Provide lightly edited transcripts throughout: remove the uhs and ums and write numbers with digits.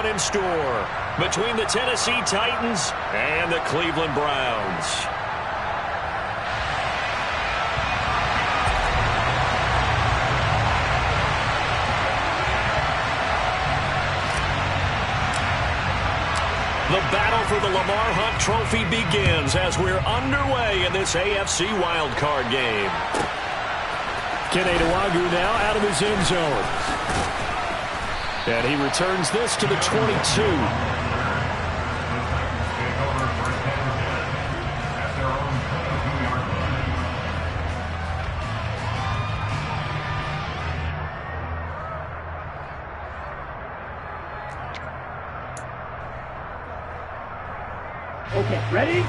one in store between the Tennessee Titans and the Cleveland Browns. The battle for the Lamar Hunt Trophy begins as we're underway in this AFC wildcard game. Kene Nwangwu now out of his end zone. And he returns this to the 22. Okay, ready?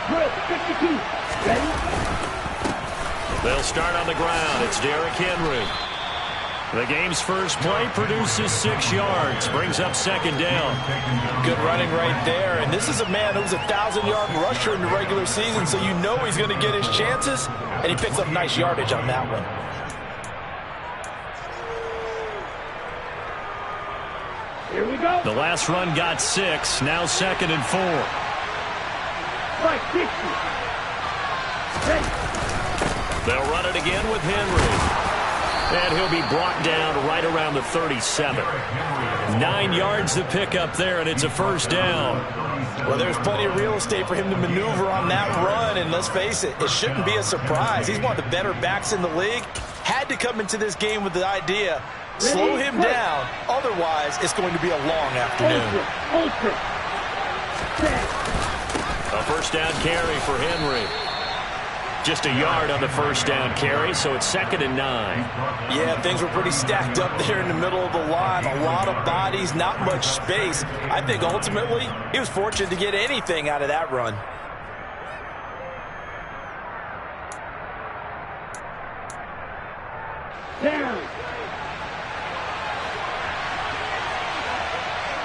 Good, 52. Ready? They'll start on the ground. It's Derrick Henry. The game's first play produces 6 yards. Brings up second down. Good running right there. And this is a man who's a 1,000-yard rusher in the regular season, so you know he's going to get his chances. And he picks up nice yardage on that one. Here we go. The last run got 6. Now second and 4. Right, 60. Ready. They'll run it again with Henry. And he'll be brought down right around the 37. 9 yards to pick up there, and it's a first down. Well, there's plenty of real estate for him to maneuver on that run, and let's face it, it shouldn't be a surprise. He's one of the better backs in the league. Had to come into this game with the idea, slow him down, otherwise it's going to be a long afternoon. A first down carry for Henry. Just a yard on the first down carry, so it's second and 9. Yeah, things were pretty stacked up there in the middle of the line. A lot of bodies, not much space. I think ultimately he was fortunate to get anything out of that run. Down.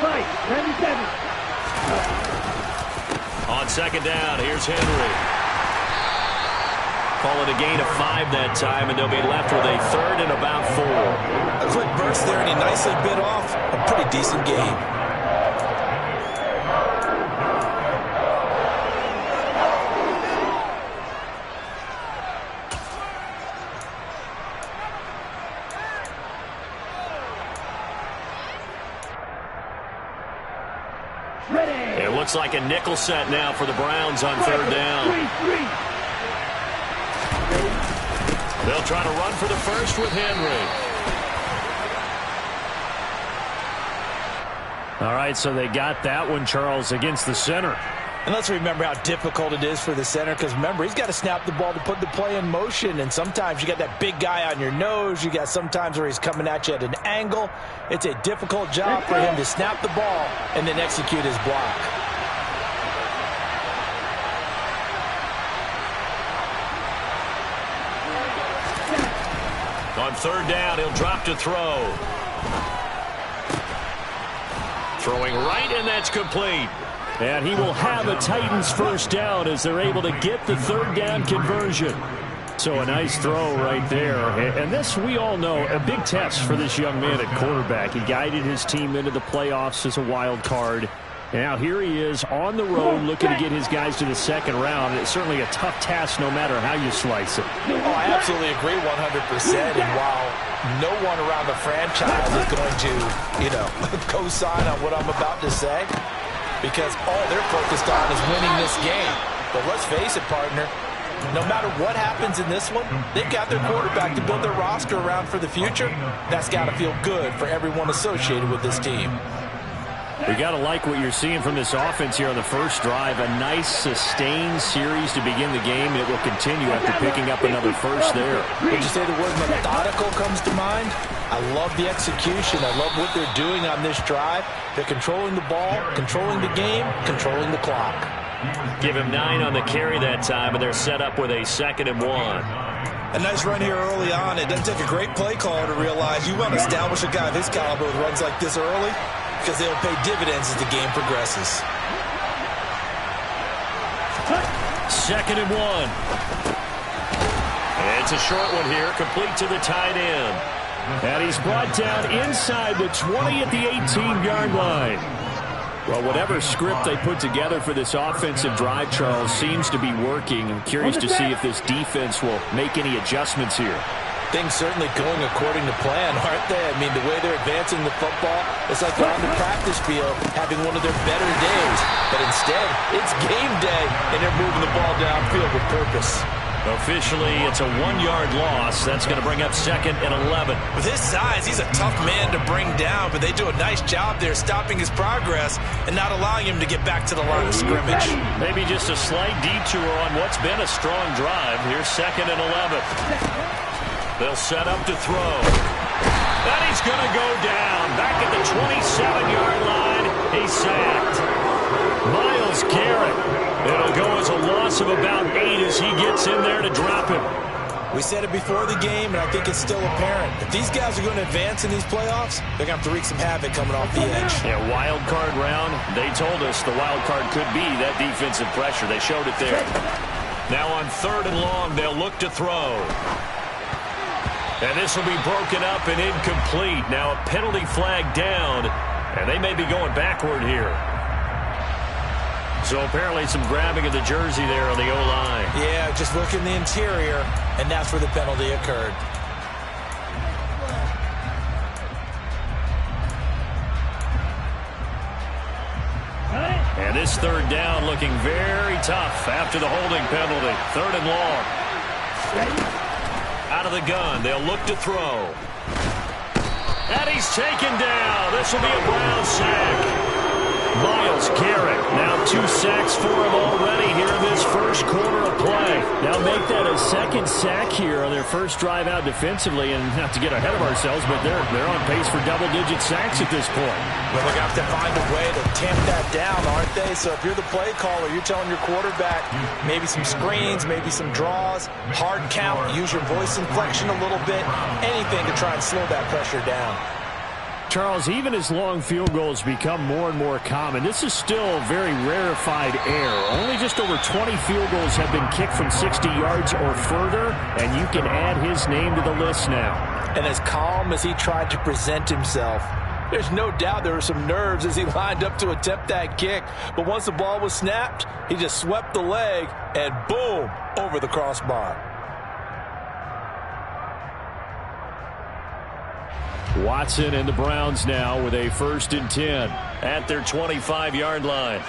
Right, 97. On second down, here's Henry. Call it a gain of 5 that time, and they'll be left with a third and about 4. A quick burst there, and he nicely bit off a pretty decent gain. It looks like a nickel set now for the Browns on third down. They'll try to run for the first with Henry. All right, so they got that one, Charles, against the center. And let's remember how difficult it is for the center, because remember, he's got to snap the ball to put the play in motion, and sometimes you got that big guy on your nose. You got sometimes where he's coming at you at an angle. It's a difficult job for him to snap the ball and then execute his block. On third down, he'll drop to throw. Throwing right, and that's complete. And he will have a Titans first down as they're able to get the third down conversion. So a nice throw right there. And this, we all know, a big test for this young man at quarterback. He guided his team into the playoffs as a wild card. Now here he is on the road looking to get his guys to the second round. It's certainly a tough task no matter how you slice it. Oh, I absolutely agree 100%. And while no one around the franchise is going to, co-sign on what I'm about to say, because all they're focused on is winning this game. But let's face it, partner, no matter what happens in this one, they've got their quarterback to build their roster around for the future. That's got to feel good for everyone associated with this team. We got to like what you're seeing from this offense here on the first drive. A nice, sustained series to begin the game, and it will continue after picking up another first there. Would you say the word methodical comes to mind? I love the execution. I love what they're doing on this drive. They're controlling the ball, controlling the game, controlling the clock. Give him 9 on the carry that time, and they're set up with a 2nd and 1. A nice run here early on. It doesn't take a great play caller to realize you want to establish a guy of his caliber with runs like this early, because they'll pay dividends as the game progresses. 2nd and 1. It's a short one here, complete to the tight end. And he's brought down inside the 20 at the 18-yard line. Well, whatever script they put together for this offensive drive, Charles, seems to be working. I'm curious to see if this defense will make any adjustments here. Things certainly going according to plan, aren't they? I mean, the way they're advancing the football, it's like they're on the practice field having one of their better days. But instead, it's game day, and they're moving the ball downfield with purpose. Officially, it's a 1-yard loss. That's going to bring up 2nd and 11. With his size, he's a tough man to bring down, but they do a nice job there stopping his progress and not allowing him to get back to the line of scrimmage. Maybe just a slight detour on what's been a strong drive. Here's 2nd and 11. They'll set up to throw. And he's going to go down. Back at the 27-yard line. He's sacked. Myles Garrett. It'll go as a loss of about 8 as he gets in there to drop him. We said it before the game, and I think it's still apparent. If these guys are going to advance in these playoffs, they're going to have to wreak some havoc coming off the edge. Yeah, wild card round. They told us the wild card could be that defensive pressure. They showed it there. Now on 3rd and long, they'll look to throw. And this will be broken up and incomplete. Now a penalty flag down, and they may be going backward here. So apparently some grabbing of the jersey there on the O-line. Yeah, just look in the interior, and that's where the penalty occurred. And this 3rd down looking very tough after the holding penalty. 3rd and long. Out of the gun, they'll look to throw. And he's taken down. This will be a Brown sack. Myles Garrett, now 2 sacks for him already here in this first quarter of play. Now make that a 2nd sack here on their first drive out defensively, and not to get ahead of ourselves, but they're on pace for double-digit sacks at this point. But they're going to have to find a way to tamp that down, aren't they? So if you're the play caller, you're telling your quarterback maybe some screens, maybe some draws, hard count, use your voice inflection a little bit, anything to try and slow that pressure down. Charles, even as long field goals become more and more common, this is still very rarefied air. Only just over 20 field goals have been kicked from 60 yards or further, and you can add his name to the list now. And as calm as he tried to present himself, there's no doubt there were some nerves as he lined up to attempt that kick. But once the ball was snapped, he just swept the leg, and boom, over the crossbar. Watson and the Browns now with a 1st and 10 at their 25-yard line.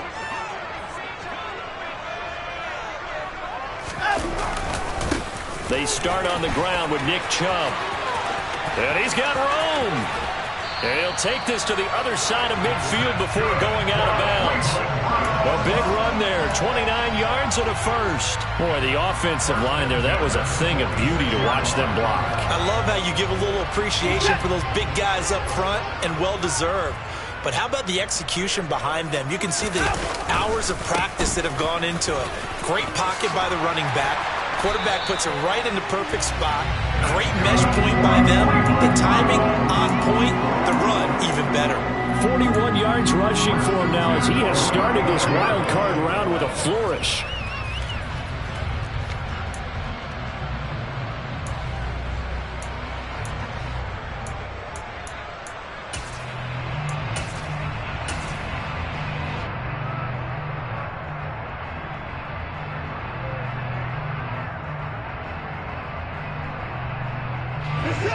They start on the ground with Nick Chubb. And he's got room. And he'll take this to the other side of midfield before going out of bounds. A big run there, 29 yards and a 1st. Boy, the offensive line there, that was a thing of beauty to watch them block. I love how you give a little appreciation for those big guys up front, and well-deserved. But how about the execution behind them? You can see the hours of practice that have gone into it. Great pocket by the running back. Quarterback puts it right in the perfect spot. Great mesh point by them. The timing on point. The run even better. 41 yards rushing for him now as he has started this wild card round with a flourish.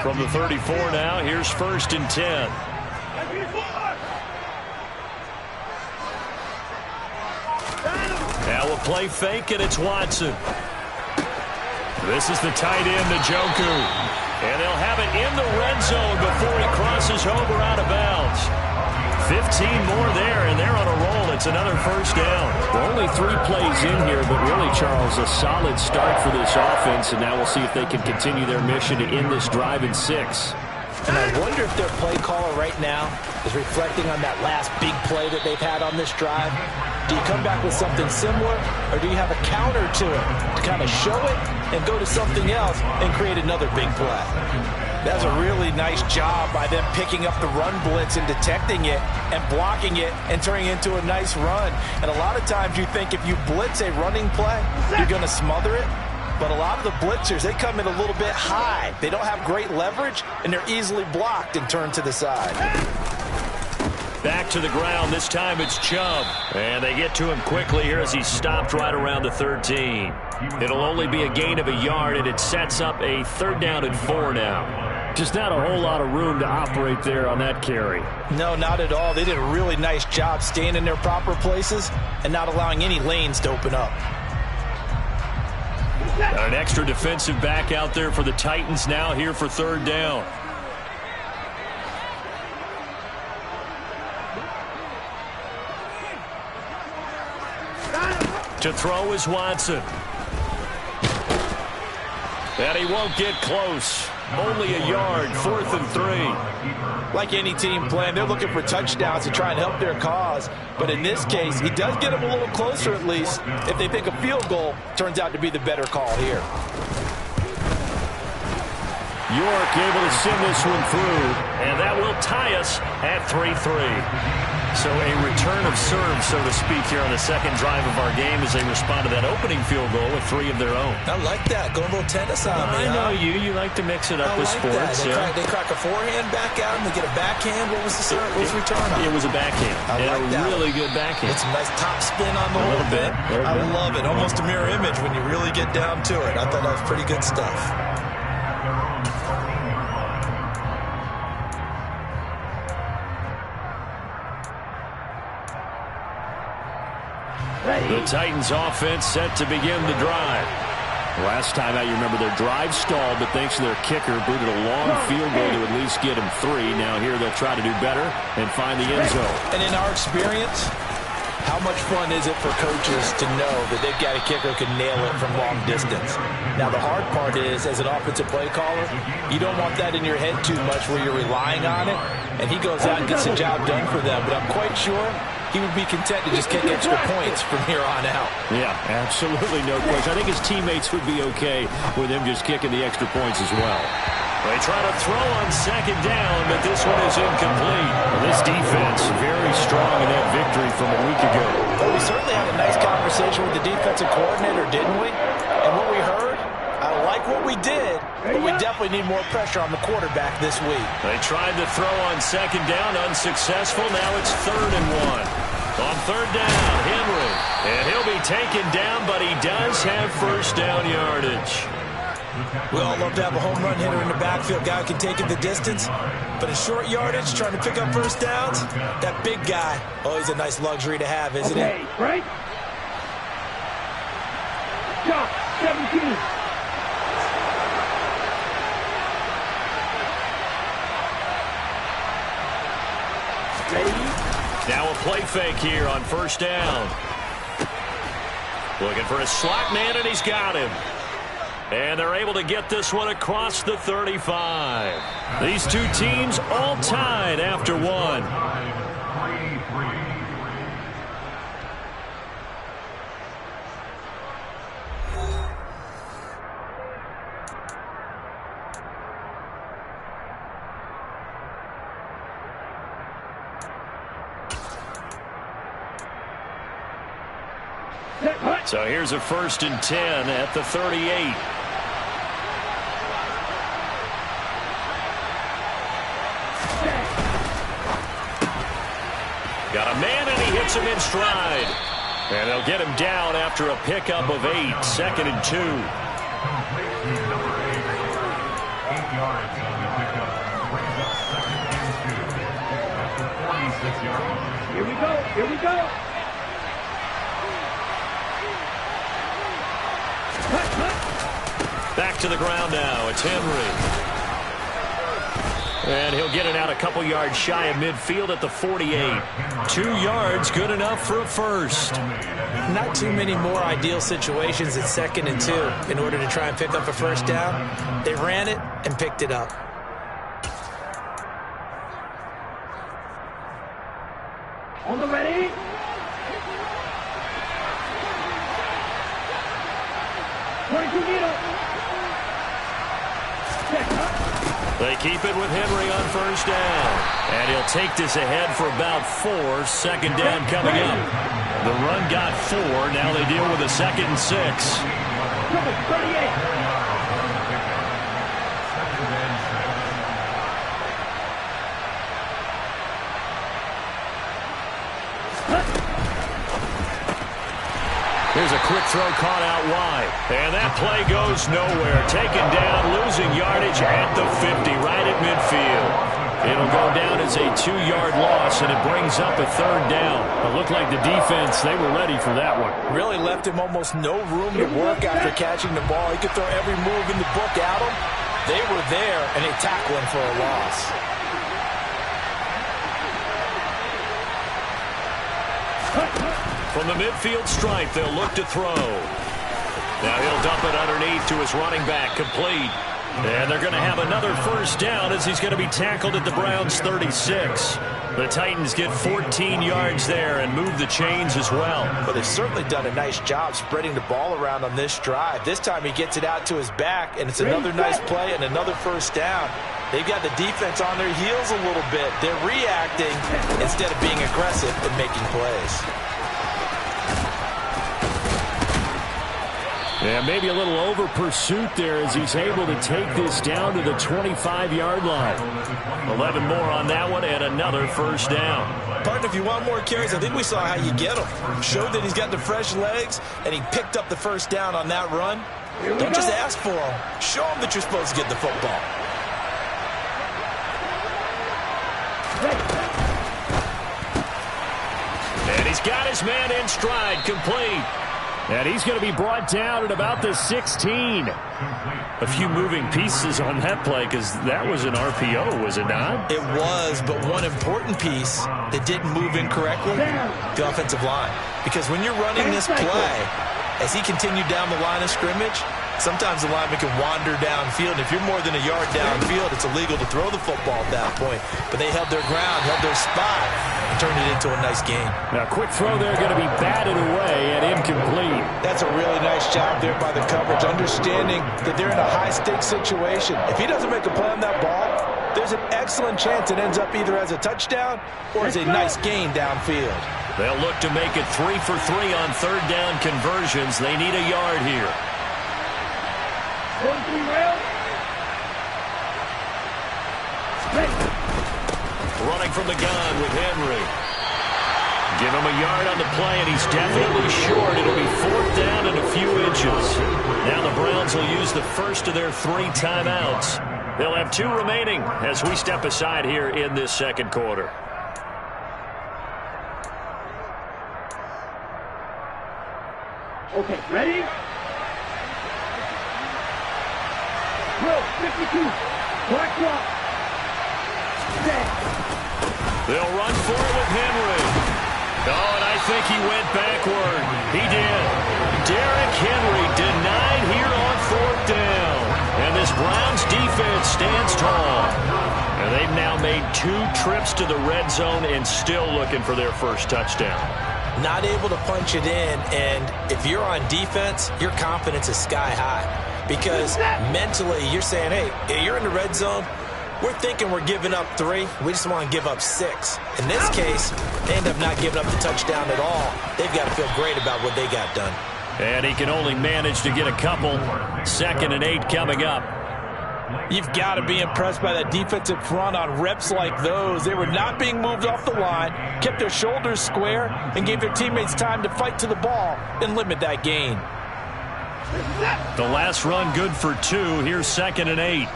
From the 34 now, here's 1st and 10. Now a play fake, and it's Watson. This is the tight end, Njoku. And they'll have it in the red zone before he crosses over out of bounds. 15 more there, and they're on a roll. It's another 1st down. We're only 3 plays in here, but really, Charles, a solid start for this offense, and now we'll see if they can continue their mission to end this drive in 6. And I wonder if their play caller right now is reflecting on that last big play that they've had on this drive. Do you come back with something similar, or do you have a counter to it to kind of show it and go to something else and create another big play? That's a really nice job by them picking up the run blitz and detecting it and blocking it and turning it into a nice run. And a lot of times you think if you blitz a running play, you're going to smother it. But a lot of the blitzers, they come in a little bit high. They don't have great leverage, and they're easily blocked and turned to the side. Back to the ground. This time it's Chubb. And they get to him quickly here as he's stopped right around the 13. It'll only be a gain of a yard, and it sets up a 3rd down and 4 now. Just not a whole lot of room to operate there on that carry. No, not at all. They did a really nice job staying in their proper places and not allowing any lanes to open up. An extra defensive back out there for the Titans now here for 3rd down. To throw is Watson. And he won't get close. Only a yard, 4th and 3. Like any team playing, they're looking for touchdowns to try and help their cause. But in this case, he does get them a little closer at least if they think a field goal turns out to be the better call here. York able to send this one through, and that will tie us at 3-3. So a return of serve, so to speak, here on the 2nd drive of our game as they respond to that opening field goal with 3 of their own. I like that. Going a little tennis on me. I know you. You like to mix it up with sports. They crack a forehand back out and they get a backhand. What was the serve? What was the return on? It was a backhand. I like that. Really good backhand. It's a nice top spin on the whole bit. I love it. Almost a mirror image when you really get down to it. I thought that was pretty good stuff. The Titans offense set to begin the drive. Last time out, you remember their drive stalled, but thanks to their kicker, booted a long field goal to at least get him 3. Now here they'll try to do better and find the end zone. And in our experience, how much fun is it for coaches to know that they've got a kicker who can nail it from long distance? Now, the hard part is, as an offensive play caller, you don't want that in your head too much where you're relying on it, and he goes out and gets the job done for them. But I'm quite sure he would be content to just kick extra points from here on out. Yeah, absolutely no question. I think his teammates would be okay with him just kicking the extra points as well. They try to throw on 2nd down, but this one is incomplete. This defense very strong in that victory from a week ago. Well, we certainly had a nice conversation with the defensive coordinator, didn't we? And what we heard, I like what we did, but we definitely need more pressure on the quarterback this week. They tried to throw on 2nd down, unsuccessful. Now it's 3rd and 1. On 3rd down, Henry. And he'll be taken down, but he does have 1st down yardage. We all love to have a home run hitter in the backfield, guy who can take it the distance. But in short yardage, trying to pick up 1st downs, that big guy, oh, he's a nice luxury to have, isn't it? Right. Shot, 17. Now a play fake here on 1st down. Looking for a slot man, and he's got him. And they're able to get this one across the 35. These two teams all tied after 1. So here's a 1st and 10 at the 38. Got a man, and he hits him in stride. And they'll get him down after a pickup of 8. 2nd and 2. 8 yards on the pickup. Brings up 2nd and 2 at the 46 yard line. Here we go. Here we go. Back to the ground now. It's Henry. And he'll get it out a couple yards shy of midfield at the 48. 2 yards, good enough for a 1st. Not too many more ideal situations at 2nd and 2 in order to try and pick up a 1st down. They ran it and picked it up. On the ready. They keep it with Henry on 1st down. And he'll take this ahead for about 4. 2nd down coming up. The run got 4. Now they deal with a 2nd and 6. Here's a quick throw caught out wide. And that play goes nowhere. Taken down, losing yardage at the 50, right at midfield. It'll go down as a 2-yard loss, and it brings up a 3rd down. It looked like the defense, they were ready for that one. Really left him almost no room to work after catching the ball. He could throw every move in the book at him. They were there, and they tackle him for a loss. From the midfield stripe, they'll look to throw. Now he'll dump it underneath to his running back, complete. And they're going to have another 1st down as he's going to be tackled at the Browns' 36. The Titans get 14 yards there and move the chains as well. Well, they've certainly done a nice job spreading the ball around on this drive. This time he gets it out to his back, and it's another nice play and another 1st down. They've got the defense on their heels a little bit. They're reacting instead of being aggressive and making plays. Yeah, maybe a little over pursuit there as he's able to take this down to the 25-yard line. 11 more on that one and another 1st down. Partner, if you want more carries, I think we saw how you get him. Showed that he's got the fresh legs, and he picked up the 1st down on that run. Don't just ask for him. Show him that you're supposed to get the football. And he's got his man in stride, complete. And he's going to be brought down at about the 16. A few moving pieces on that play because that was an RPO, was it not? It was, but one important piece that didn't move incorrectly, the offensive line. Because when you're running this play, as he continued down the line of scrimmage, sometimes the lineman can wander downfield. If you're more than a yard downfield, it's illegal to throw the football at that point. But they held their ground, held their spot, and turned it into a nice game. Now, quick throw there, going to be batted away and incomplete. That's a really nice job there by the coverage, understanding that they're in a high-stakes situation. If he doesn't make a play on that ball, there's an excellent chance it ends up either as a touchdown or as a nice gain downfield. They'll look to make it 3 for 3 on 3rd down conversions. They need a yard here. Running from the gun with Henry. Give him a yard on the play, and he's definitely short. It'll be 4th down and a few inches. Now the Browns will use the first of their 3 timeouts. They'll have 2 remaining as we step aside here in this 2nd quarter. Okay, ready? Drill, 52. Black clock. They'll run for it with Henry. Oh, and I think he went backward. He did. Derrick Henry denied here on 4th down. And this Browns defense stands tall. And they've now made 2 trips to the red zone and still looking for their first touchdown. Not able to punch it in, and if you're on defense, your confidence is sky high. Because mentally, you're saying, hey, you're in the red zone. We're thinking we're giving up 3. We just want to give up 6. In this case, they end up not giving up the touchdown at all. They've got to feel great about what they got done. And he can only manage to get a couple. 2nd and 8 coming up. You've got to be impressed by that defensive front on reps like those. They were not being moved off the line, kept their shoulders square, and gave their teammates time to fight to the ball and limit that gain. The last run good for 2. Here's 2nd and 8.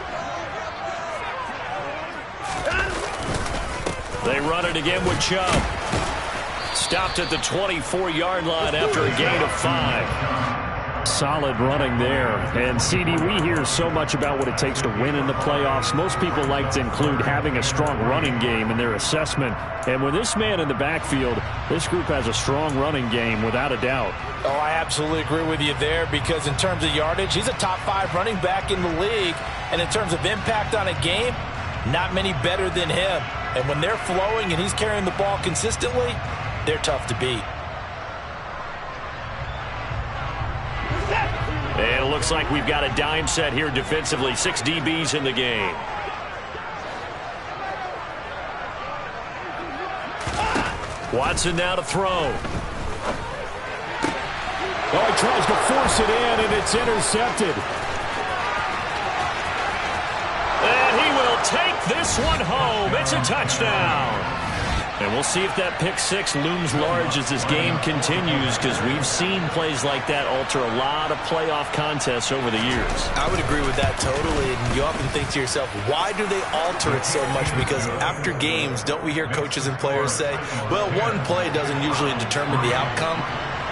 They run it again with Chubb. Stopped at the 24-yard line after a gain of 5. Solid running there. And, CD, we hear so much about what it takes to win in the playoffs. Most people like to include having a strong running game in their assessment. And with this man in the backfield, this group has a strong running game without a doubt. Oh, I absolutely agree with you there because in terms of yardage, he's a top 5 running back in the league. And in terms of impact on a game, not many better than him. And when they're flowing and he's carrying the ball consistently, they're tough to beat. And it looks like we've got a dime set here defensively. 6 DBs in the game. Watson now to throw. Oh, he tries to force it in, and it's intercepted. And he will take this one home. It's a touchdown. And we'll see if that pick six looms large as this game continues, because we've seen plays like that alter a lot of playoff contests over the years. I would agree with that totally. And you often think to yourself, why do they alter it so much? Because after games, don't we hear coaches and players say, well, one play doesn't usually determine the outcome?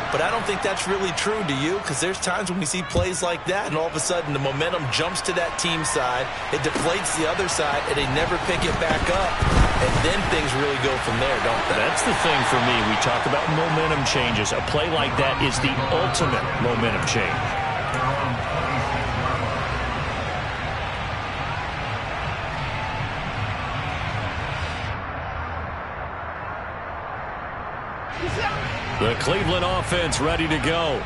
But I don't think that's really true, do you? Because there's times when we see plays like that, and all of a sudden the momentum jumps to that team side, it deflates the other side, and they never pick it back up. And then things really go from there, don't they? That's the thing for me. We talk about momentum changes. A play like that is the ultimate momentum change. The Cleveland offense ready to go.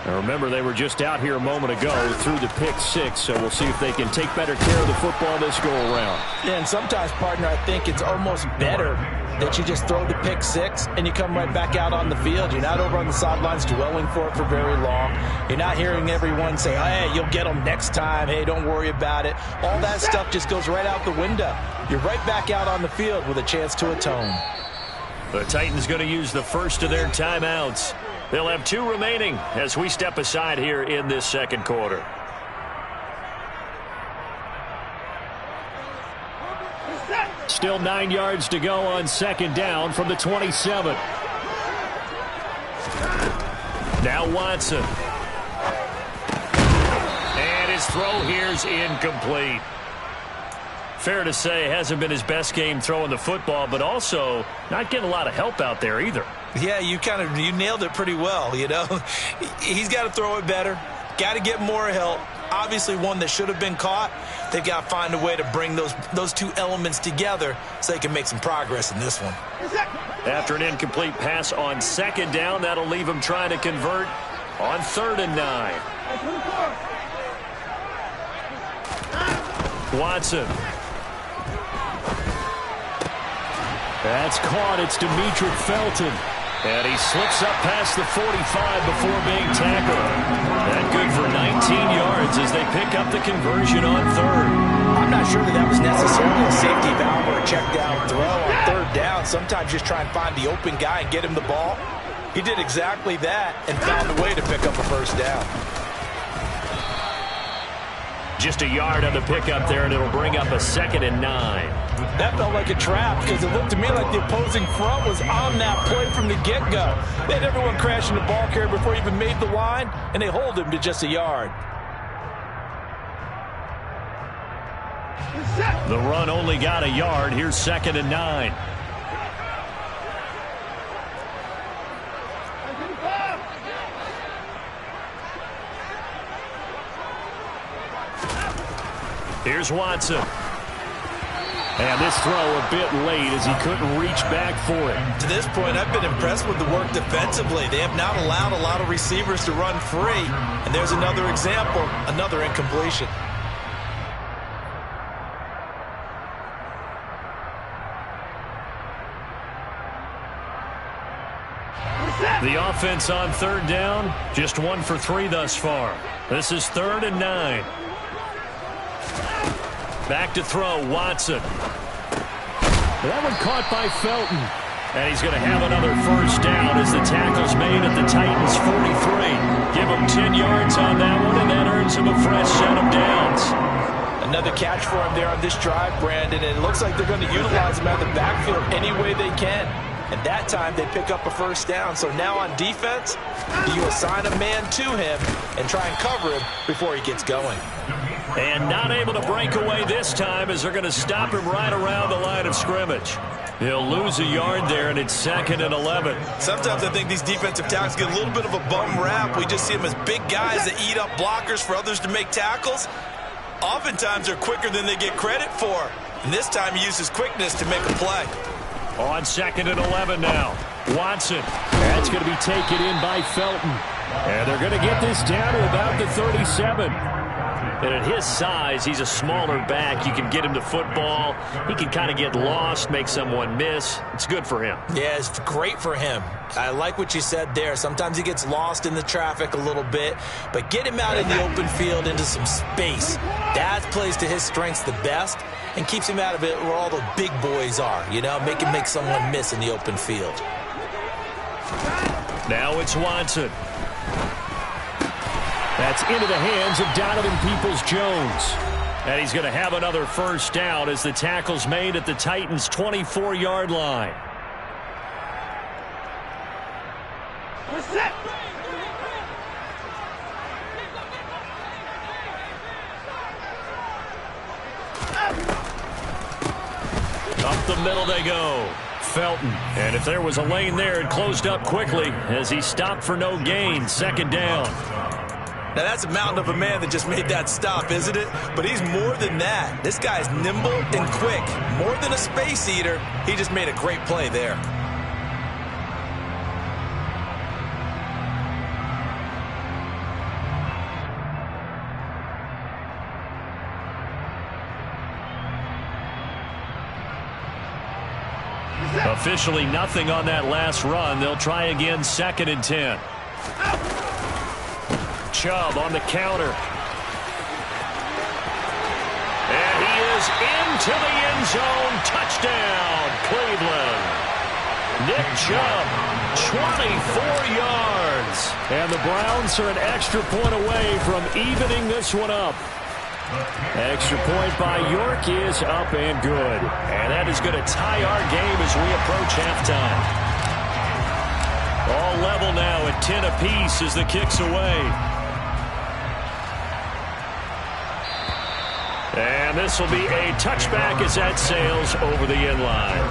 Now remember, they were just out here a moment ago through the pick six, so we'll see if they can take better care of the football this go-around. Yeah, and sometimes, partner, I think it's almost better that you just throw the pick six and you come right back out on the field. You're not over on the sidelines dwelling for it for very long. You're not hearing everyone say, hey, you'll get them next time. Hey, don't worry about it. All that stuff just goes right out the window. You're right back out on the field with a chance to atone. The Titans going to use the first of their timeouts. They'll have 2 remaining as we step aside here in this second quarter. Still 9 yards to go on second down from the 27. Now Watson. And his throw here's incomplete. Fair to say, hasn't been his best game throwing the football, but also not getting a lot of help out there either. Yeah, you nailed it pretty well, you know. He's got to throw it better, got to get more help. Obviously one that should have been caught. They've got to find a way to bring those two elements together so they can make some progress in this one. After an incomplete pass on second down, that'll leave him trying to convert on 3rd and 9. Watson. That's caught. It's Demetric Felton. And he slips up past the 45 before being tackled. That good for 19 yards as they pick up the conversion on 3rd. I'm not sure that was necessarily a safety valve or a check down throw on 3rd down. Sometimes just try and find the open guy and get him the ball. He did exactly that and found a way to pick up a first down. Just a yard on the pickup there, and it'll bring up a 2nd and 9. That felt like a trap because it looked to me like the opposing front was on that play from the get-go. They had everyone crashing the ball carrier before he even made the line, and they hold him to just a yard. The run only got a yard. Here's 2nd and 9. Here's Watson. And this throw a bit late as he couldn't reach back for it. To this point, I've been impressed with the work defensively. They have not allowed a lot of receivers to run free. And there's another example, another incompletion. The offense on 3rd down, just 1 for 3 thus far. This is 3rd and 9. Back to throw, Watson. That one caught by Felton. And he's going to have another first down as the tackle's made at the Titans' 43. Give him 10 yards on that one, and that earns him a fresh set of downs. Another catch for him there on this drive, Brandon, and it looks like they're going to utilize him out of the backfield any way they can. And that time they pick up a first down. So now on defense, do you assign a man to him and try and cover him before he gets going? And not able to break away this time as they're going to stop him right around the line of scrimmage. He'll lose a yard there, and it's 2nd and 11. Sometimes I think these defensive tackles get a little bit of a bum rap. We just see them as big guys that eat up blockers for others to make tackles. Oftentimes they're quicker than they get credit for. And this time he uses quickness to make a play. On 2nd and 11 now. Watson. That's going to be taken in by Felton. And they're going to get this down to about the 37. And at his size, he's a smaller back. You can get him to football. He can kind of get lost, make someone miss. It's good for him. Yeah, it's great for him. I like what you said there. Sometimes he gets lost in the traffic a little bit, but get him out in the open field into some space. That plays to his strengths the best and keeps him out of it where all the big boys are, you know, make him make someone miss in the open field. Now it's Watson. That's into the hands of Donovan Peoples-Jones. And he's going to have another first down as the tackle's made at the Titans' 24-yard line. Up the middle they go. Felton. And if there was a lane there, it closed up quickly as he stopped for no gain. Second down. Now, that's a mountain of a man that just made that stop, isn't it? But he's more than that. This guy's nimble and quick. More than a space eater. He just made a great play there. Officially nothing on that last run. They'll try again, 2nd and 10. Chubb on the counter. And he is into the end zone. Touchdown, Cleveland. Nick Chubb, 24 yards. And the Browns are an extra point away from evening this one up. Extra point by York is up and good. And that is going to tie our game as we approach halftime. All level now at 10 apiece as the kick's away. And this will be a touchback as that sails over the end line.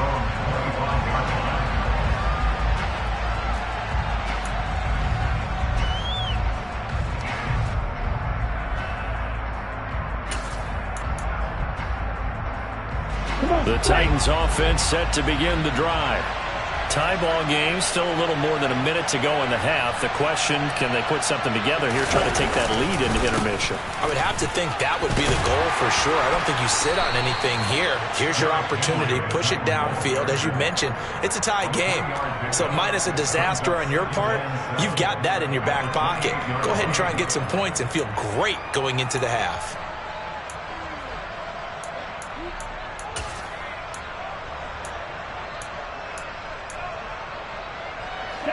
The Titans offense set to begin the drive. Tie ball game, still a little more than a minute to go in the half. The question, can they put something together here, try to take that lead into intermission? I would have to think that would be the goal for sure. I don't think you sit on anything here. Here's your opportunity. Push it downfield. As you mentioned, it's a tie game. So minus a disaster on your part, you've got that in your back pocket. Go ahead and try and get some points and feel great going into the half.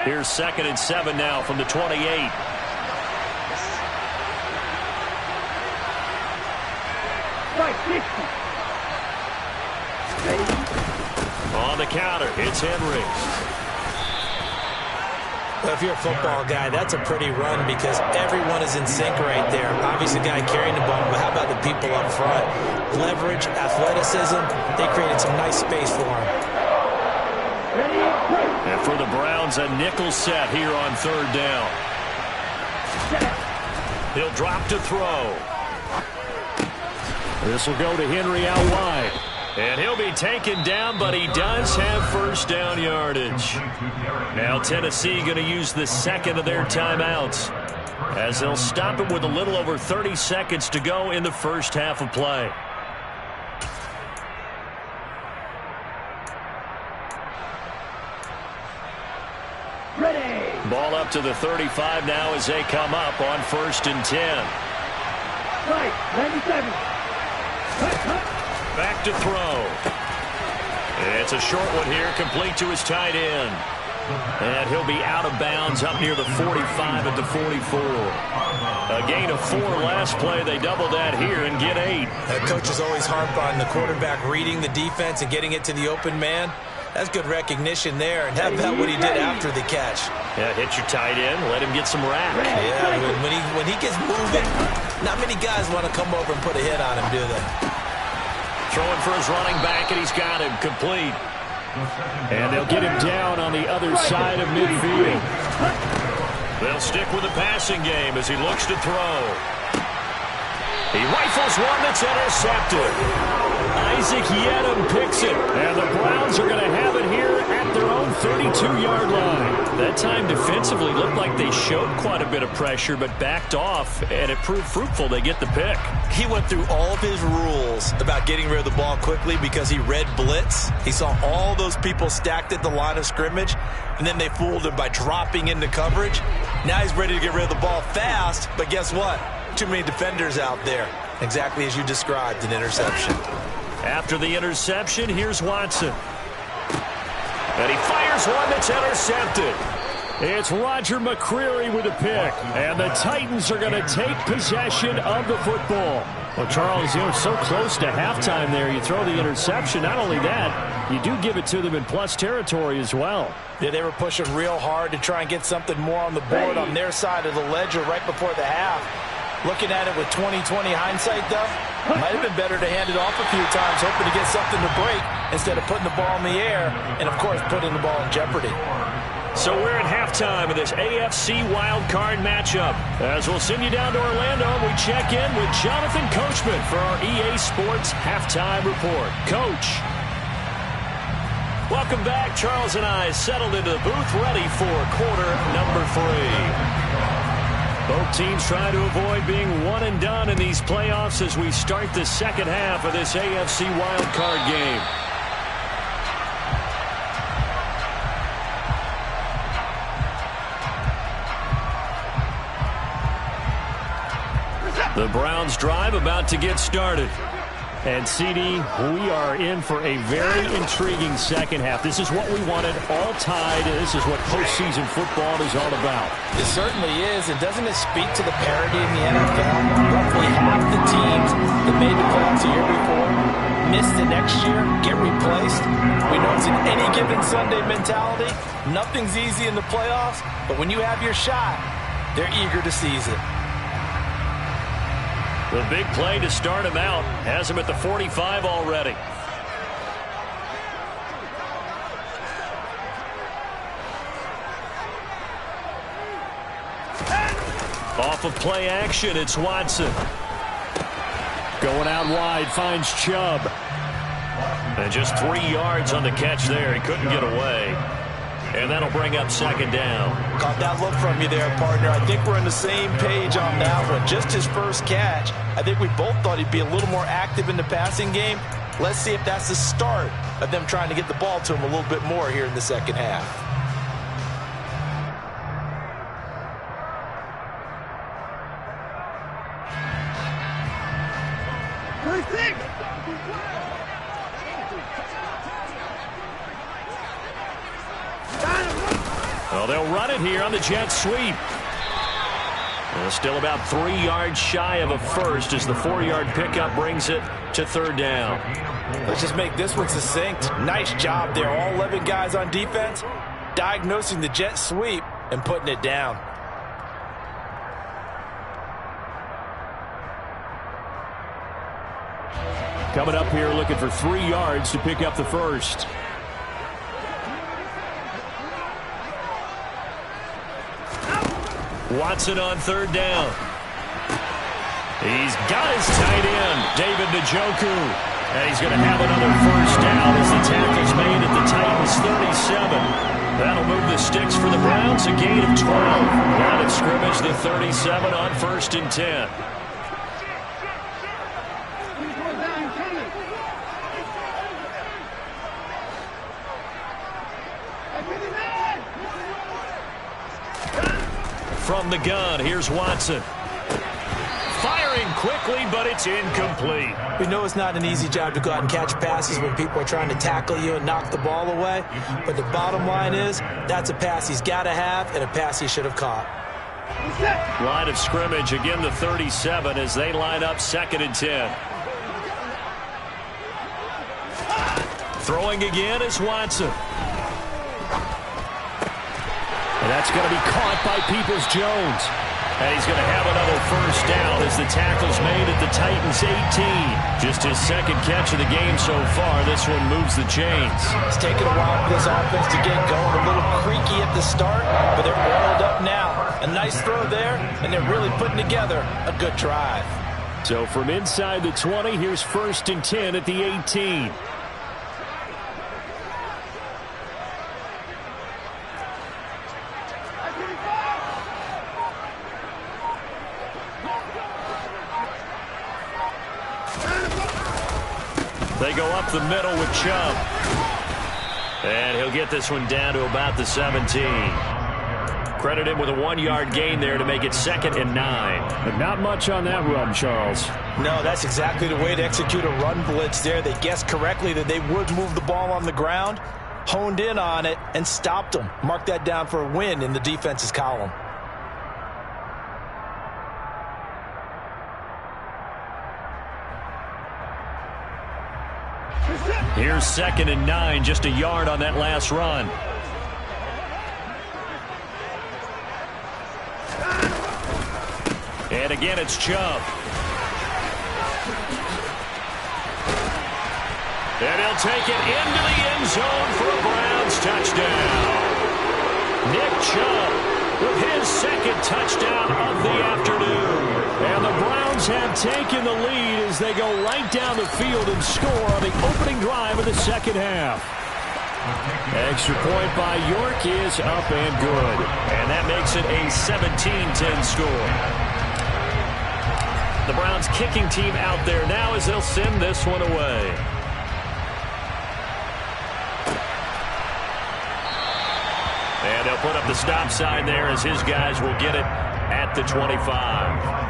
Here's 2nd and 7 now from the 28. On the counter, it's Henry. Well, if you're a football guy, that's a pretty run because everyone is in sync right there. Obviously, the guy carrying the ball, but how about the people up front? Leverage, athleticism, they created some nice space for him. And for the Browns, a nickel set here on 3rd down. He'll drop to throw. This will go to Henry out wide. And he'll be taken down, but he does have first down yardage. Now Tennessee going to use the second of their timeouts as they'll stop it with a little over 30 seconds to go in the first half of play. Ball up to the 35 now as they come up on 1st and 10. Right, 97. Back to throw. It's a short one here, complete to his tight end. And he'll be out of bounds up near the 45 at the 44. A gain of 4 last play. They double that here and get 8. Coaches always harp on the quarterback reading the defense and getting it to the open man. That's good recognition there. And how about what he did after the catch? Yeah, hit your tight end, let him get some rack. Yeah, when he gets moving, not many guys want to come over and put a hit on him, do they? Throwing for his running back, and he's got him complete. And they'll get him down on the other side of midfield. They'll stick with the passing game as he looks to throw. He rifles one that's intercepted. Isaac Yiadom picks it. And the Browns are going to have it here at their own 32-yard line. That time defensively looked like they showed quite a bit of pressure but backed off, and it proved fruitful. They get the pick. He went through all of his rules about getting rid of the ball quickly because he read blitz. He saw all those people stacked at the line of scrimmage, and then they fooled him by dropping into coverage. Now he's ready to get rid of the ball fast, but guess what? Too many defenders out there. Exactly as you described, an interception. After the interception, here's Watson. And he fires one that's intercepted. It's Roger McCreary with a pick. And the Titans are going to take possession of the football. Well, Charles, so close to halftime there. You throw the interception. Not only that, you do give it to them in plus territory as well. Yeah, they were pushing real hard to try and get something more on the board on their side of the ledger right before the half. Looking at it with 20/20 hindsight, though, might have been better to hand it off a few times, hoping to get something to break instead of putting the ball in the air and, of course, putting the ball in jeopardy. So we're at halftime of this AFC wildcard matchup. As we'll send you down to Orlando, and we check in with Jonathan Coachman for our EA Sports Halftime Report. Coach. Welcome back. Charles and I settled into the booth, ready for quarter number 3. Both teams trying to avoid being one and done in these playoffs as we start the second half of this AFC wildcard game. The Browns drive about to get started. And, CD, we are in for a very intriguing second half. This is what we wanted, all tied. This is what postseason football is all about. It certainly is. And doesn't it speak to the parity in the NFL? Roughly half the teams that made the playoffs the year before miss the next year, get replaced. We know it's an any given Sunday mentality. Nothing's easy in the playoffs, but when you have your shot, they're eager to seize it. The big play to start him out has him at the 45 already. Off of play action, it's Watson. Going out wide, finds Chubb. And just 3 yards on the catch there. He couldn't get away. And that'll bring up second down. Caught that look from you there, partner. I think we're on the same page on that one. Just his first catch. I think we both thought he'd be a little more active in the passing game. Let's see if that's the start of them trying to get the ball to him a little bit more here in the second half. Well, they'll run it here on the jet sweep. Still about 3 yards shy of a first as the 4-yard pickup brings it to third down. Let's just make this one succinct. Nice job there. All 11 guys on defense diagnosing the jet sweep and putting it down. Coming up here looking for 3 yards to pick up the first. Watson on third down. He's got his tight end, David Njoku. And he's going to have another first down as the tackle's made at the Titans 37. That'll move the sticks for the Browns, a gain of 12. Line of scrimmage, the 37 on 1st and 10. From the gun, here's Watson. Firing quickly, but it's incomplete. We know it's not an easy job to go out and catch passes when people are trying to tackle you and knock the ball away. But the bottom line is, that's a pass he's got to have and a pass he should have caught. Line of scrimmage, again the 37 as they line up 2nd and 10. Throwing again is Watson. And that's going to be caught by Peoples-Jones. And he's going to have another first down as the tackle's made at the Titans 18. Just his second catch of the game so far. This one moves the chains. It's taken a while for this offense to get going. A little creaky at the start, but they're oiled up now. A nice throw there, and they're really putting together a good drive. So from inside the 20, here's 1st and 10 at the 18. go up the middle with Chubb. And he'll get this one down to about the 17. Credit him with a 1-yard gain there to make it 2nd and 9. But not much on that run, Charles. No, that's exactly the way to execute a run blitz there. They guessed correctly that they would move the ball on the ground, honed in on it, and stopped them. Mark that down for a win in the defense's column. Here's 2nd and 9, just a yard on that last run. And again, it's Chubb. And he'll take it into the end zone for a Browns touchdown. Nick Chubb with his 2nd touchdown of the afternoon. And the Browns have taken the lead as they go right down the field and score on the opening drive of the 2nd half. Extra point by York is up and good. And that makes it a 17-10 score. The Browns kicking team out there now as they'll send this one away. And they'll put up the stop sign there as his guys will get it at the 25.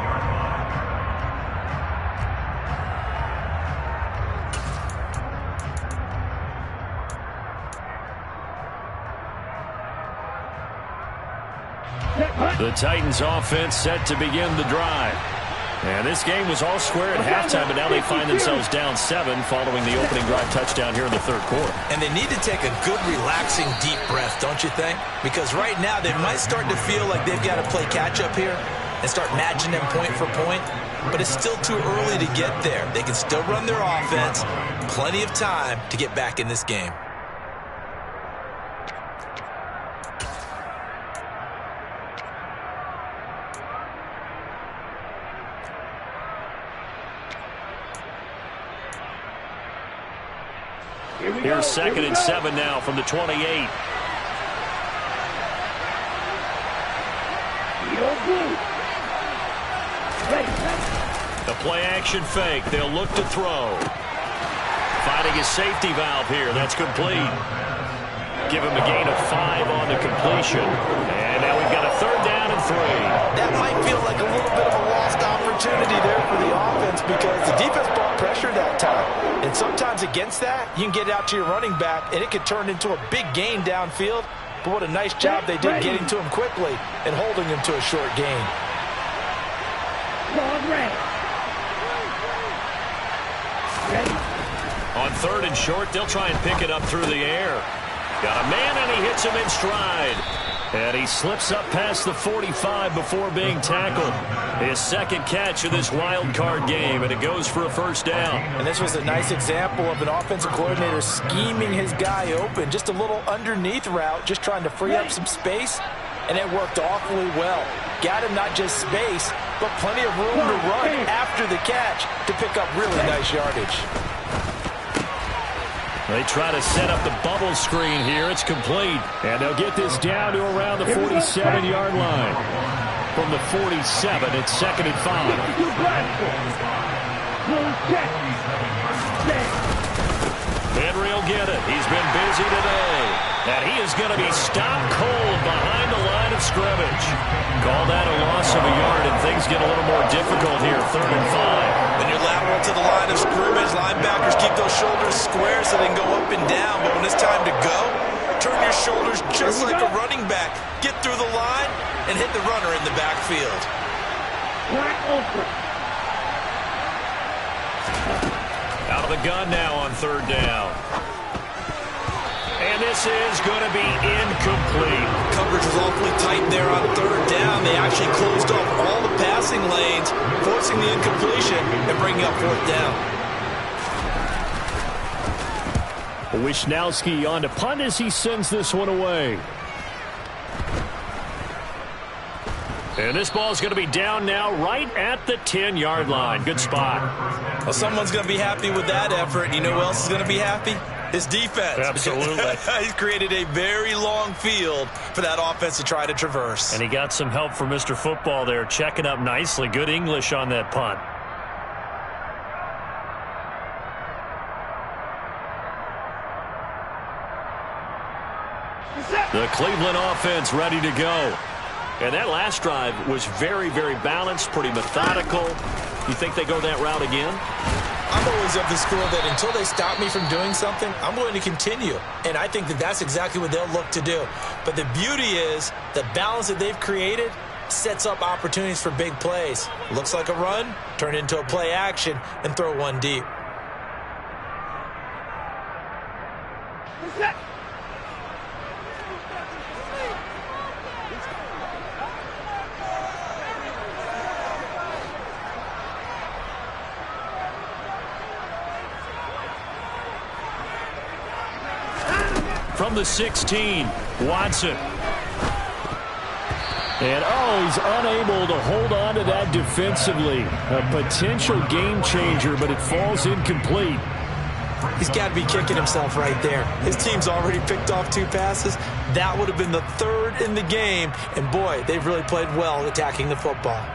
The Titans offense set to begin the drive. And this game was all square at halftime, but now they find themselves down 7 following the opening drive touchdown here in the 3rd quarter. And they need to take a good, relaxing, deep breath, don't you think? Because right now they might start to feel like they've got to play catch-up here and start matching them point for point. But it's still too early to get there. They can still run their offense. Plenty of time to get back in this game. Here's 2nd and 7 now from the 28. The play-action fake. They'll look to throw. Finding his safety valve here. That's complete. Give him a gain of 5 on the completion. And now we've got a 3rd down and 3. That might feel like a little bit of a lost opportunity there for the offense because the defense brought pressure that time. And sometimes against that, you can get it out to your running back, and it could turn into a big gain downfield. But what a nice job they did getting to him quickly and holding him to a short gain. On 3rd and short, they'll try and pick it up through the air. Got a man, and he hits him in stride. And he slips up past the 45 before being tackled. His 2nd catch of this wild card game, and it goes for a 1st down. And this was a nice example of an offensive coordinator scheming his guy open. Just a little underneath route, just trying to free up some space, and it worked awfully well. Got him not just space, but plenty of room to run after the catch to pick up really nice yardage. They try to set up the bubble screen here. It's complete. And they'll get this down to around the 47-yard line. From the 47, it's 2nd and 5. Henry will get it. He's been busy today. And he is going to be stopped cold behind the line of scrimmage. Call that a loss of a yard, and things get a little more difficult here, 3rd and 5. When you're lateral to the line of scrimmage, linebackers keep those shoulders square so they can go up and down. But when it's time to go, turn your shoulders just like a running back. Get through the line and hit the runner in the backfield. Out of the gun now on 3rd down. And this is going to be incomplete. Coverage was awfully tight there on 3rd down. They actually closed off all the passing lanes, forcing the incompletion and bringing up 4th down. Wisnowski on to punt as he sends this one away. And this ball's going to be down now right at the 10-yard line. Good spot. Well, someone's going to be happy with that effort. You know who else is going to be happy? His defense. Absolutely. He's created a very long field for that offense to try to traverse. And he got some help from Mr. Football there, checking up nicely. Good English on that punt. The Cleveland offense ready to go. And that last drive was very, very balanced, pretty methodical. You think they go that route again? I'm always of the school that until they stop me from doing something, I'm going to continue. And I think that that's exactly what they'll look to do. But the beauty is the balance that they've created sets up opportunities for big plays. Looks like a run, turn it into a play action, and throw one deep. From the 16, Watson. And, he's unable to hold on to that defensively. A potential game changer, but it falls incomplete. He's got to be kicking himself right there. His team's already picked off 2 passes. That would have been the 3rd in the game. And, boy, they've really played well attacking the football.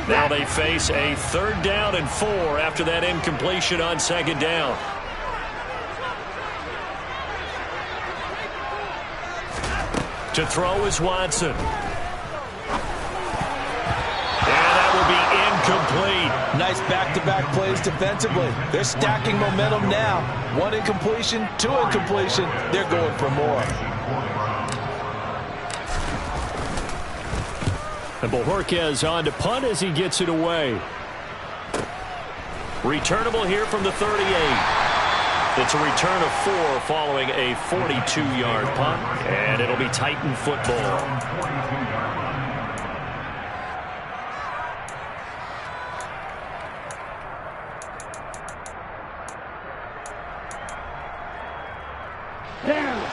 Now they face a 3rd down and 4 after that incompletion on 2nd down. To throw is Watson. And that will be incomplete. Nice back-to-back plays defensively. They're stacking momentum now. 1 incompletion, 2 incompletion. They're going for more. And Bojorquez on to punt as he gets it away. Returnable here from the 38. It's a return of 4 following a 42-yard punt, and it'll be Titan football.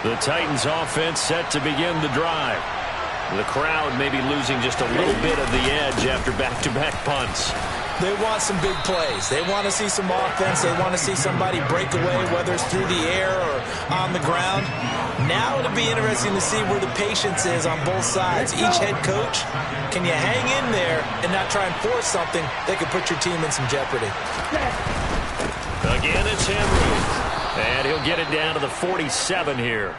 The Titans offense set to begin the drive. The crowd may be losing just a little bit of the edge after back-to-back punts. They want some big plays. They want to see some offense. They want to see somebody break away, whether it's through the air or on the ground. Now it'll be interesting to see where the patience is on both sides. Each head coach, can you hang in there and not try and force something that could put your team in some jeopardy? Again, it's Henry. And he'll get it down to the 47 here.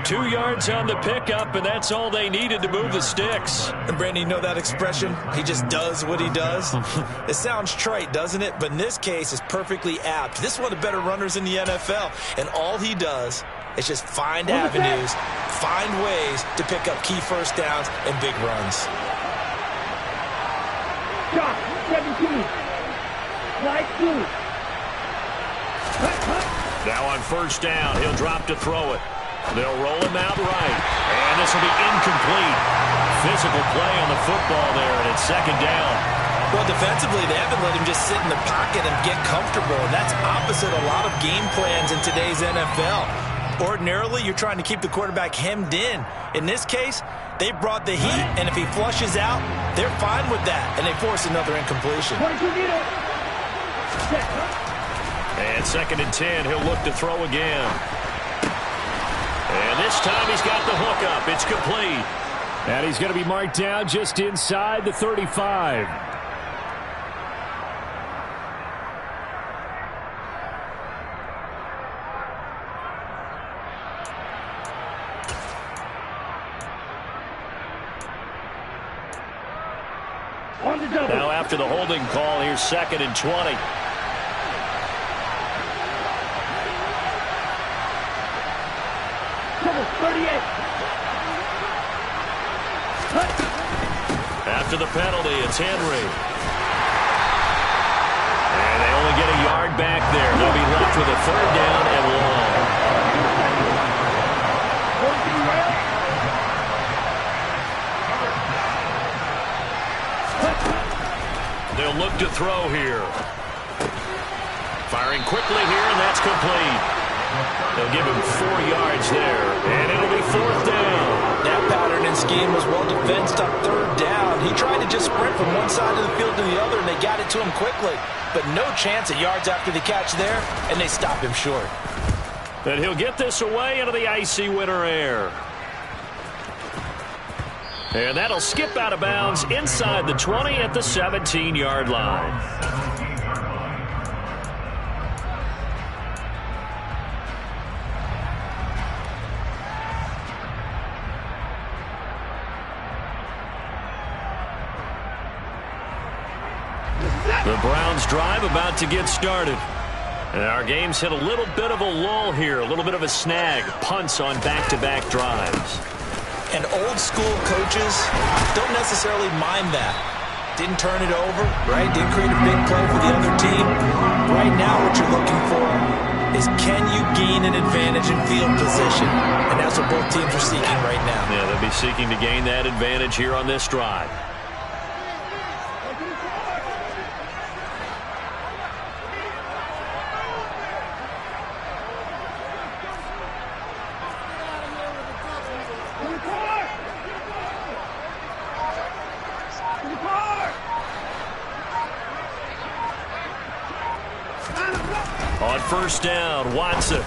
2 yards on the pickup, and that's all they needed to move the sticks. And Brandon, you know that expression? He just does what he does. It sounds trite, doesn't it? But in this case, it's perfectly apt. This is one of the better runners in the NFL, and all he does is just find avenues, find ways to pick up key first downs and big runs. Shot, 17. Slide 2. Now on 1st down, he'll drop to throw it. They'll roll him out right, and this will be incomplete. Physical play on the football there, and it's 2nd down. Well, defensively, they haven't let him just sit in the pocket and get comfortable, and that's opposite a lot of game plans in today's NFL. Ordinarily, you're trying to keep the quarterback hemmed in. In this case, they brought the heat, and if he flushes out, they're fine with that, and they force another incompletion. And 2nd and 10, he'll look to throw again. And this time he's got the hook up. It's complete. And he's going to be marked down just inside the 35. Now after the holding call, here's 2nd and 20. After the penalty, it's Henry. And they only get a yard back there. They'll be left with a 3rd down and long. They'll look to throw here. Firing quickly here, and that's complete. They'll give him 4 yards there, and it'll be 4th down. That pattern and scheme was well defensed on 3rd down. He tried to just sprint from one side of the field to the other, and they got it to him quickly. But no chance at yards after the catch there, and they stop him short. And he'll get this away into the icy winter air. And that'll skip out of bounds inside the 20 at the 17-yard line. The Browns drive about to get started. And our game's hit a little bit of a lull here, a little bit of a snag. Punts on back-to-back drives. And old school coaches don't necessarily mind that. Didn't turn it over, right? Didn't create a big play for the other team. Right now what you're looking for is can you gain an advantage in field position? And that's what both teams are seeking right now. Yeah, they'll be seeking to gain that advantage here on this drive. On first down, Watson. And